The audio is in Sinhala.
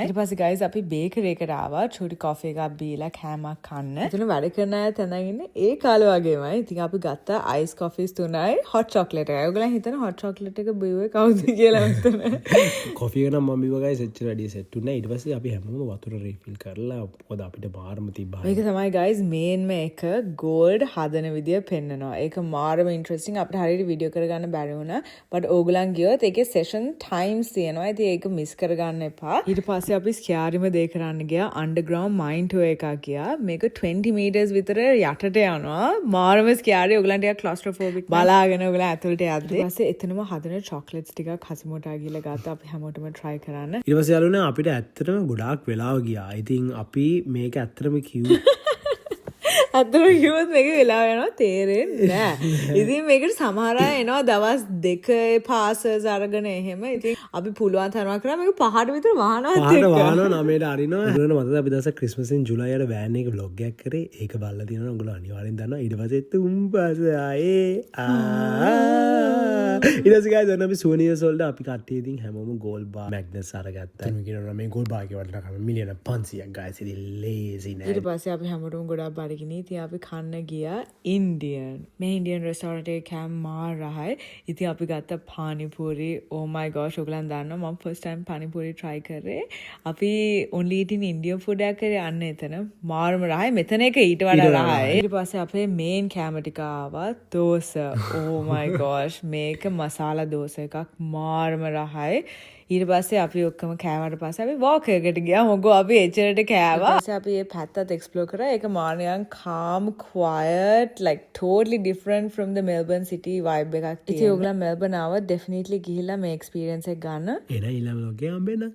ඊට පස්සේ guys අපි බේකරි එකට ආවා චූටි කොෆි එකක් බීලා කෑමක් කන්න. එතන වැඩ කරන අය තැනගෙන ඉන්නේ ඒ කාලේ වගේමයි. ඉතින් අපි ගත්තා අයිස් කොෆිස් 3යි හොට් චොක්ලට් එකයි. ඔයගොල්ලෝ හිතන හොට් චොක්ලට් එක බිව්වේ කවුද කියලා මෙතන. කොෆි එක නම් මම බිව්වා guys එච්චර වැඩි සෙට් උනේ. ඊට පස්සේ අපි හැමෝම වතුර රීෆිල් කරලා මොකද අපිට මාරම තිබ්බා. මේක තමයි guys මේන්ම එක ගෝල්ඩ් හදන විදිය පෙන්නනවා. ඒක මාරම ඉන්ටරෙස්ටිං. අපිට හරියට වීඩියෝ කරගන්න බැරි වුණා. බට් ඕගොල්ලන් ගියොත් ඒකේ සෙෂන් ටයිම්ස් තියෙනවා. ඉතින් ඒක මිස් කරගන්න එපා. ඊට පස්සේ අපි ස්කියාරිම දේ කරන්න ගියා අන්ඩර්ග්‍රවුන්ඩ් මයින් ටුවර් එකක් ගියා. මේක 20 මීටර්ස් විතර යටට යනවා. මාරම ස්කියාරි. ඔයගලන්ට ටිකක් ක්ලොස්ට්‍රොෆෝබික් බලාගෙන ඔයගලන් ඇතුළට යද්දී. ඊට පස්සේ එතනම හදන චොක්ලට්ස් ටිකක් හසිමෝටා ගිහලා ගත්තා. අපි හැමෝටම try කරන්න. ඊට පස්සේ යාළුවනේ අපිට ඇත්තටම ගොඩාක් වෙලාව ගියා. ඉතින් අපි මේක ඇත්තටම කිව්වා අතන කිව්වොත් මේක වෙලාව යනවා තේරෙන්නේ නැහැ. ඉතින් මේකට සමහර අය එනවා දවස් 2 පාසස් අරගෙන එහෙම. ඉතින් අපි පුළුවන් තරම් කරා මේක පහට විතර වහනවත් එක්ක. පහට වහනවා 9ට අරිනවා. ඒගොල්ලෝ මතකද අපි දවසක් ක්‍රිස්මස්ෙන් ජුලයි වල වෑන් එක vlog එකක් කරේ. ඒක බලලා තියෙනවා ඔයගොල්ලෝ අනිවාර්යෙන් දන්නවා. ඊට පස්සේ තුම්පස ආයේ ඊට පස්සේ guys ඔන්න අපි සුවනියර්ස් වලට අපි කට්ටිය ඉතින් හැමෝම ගෝල්ඩ් බාර් මැග්නස් අරගත්තා. මේ කියනවා මේ ගෝල්ඩ් බාර් එකේ වටිනාකම මිලියන 500ක් guys. ඉතින් ලේසි නෑ. ඊට පස්සේ අපි හැමෝටම ගොඩක් බඩගිනි. ඉතින් අපි කන්න ගියා ඉන්දියන්. මේ ඉන්දියන් රෙස්ටෝරන්ට් එකේ කෑම මාර රහයි. ඉතින් අපි ගත්ත පානිපූරි. oh my gosh ඔයගලන් දන්නවා මම first time පානිපූරි try කරේ. අපි only eating Indian food එකක් කරේ අන්න එතන. මාරම රහයි. මෙතන එක ඊට වඩා රහයි. ඊට පස්සේ අපේ මේන් කෑම ටික ආවා දෝසා. oh my gosh මේක මසාලා දෝසා එකක් මාරම රහයි. ඊට පස්සේ අපි ඔක්කොම කෑවට පස්සේ අපි වෝක් එකකට ගියා. මොකෝ අපි එච්චරට කෑවා. ඊට පස්සේ අපි මේ පැත්තත් එක්ස්ප්ලෝර් කරා. ඒක මානියන් calm quiet like totally different from the Melbourne city vibe එකක් තියෙනවා. ඉතින් ඔයගොල්ලෝ මෙල්බර්න් ආවොත් definitely ගිහිල්ලා මේ experience එක ගන්න. එන ඊළඟ vlog එකේ හම්බෙන්න.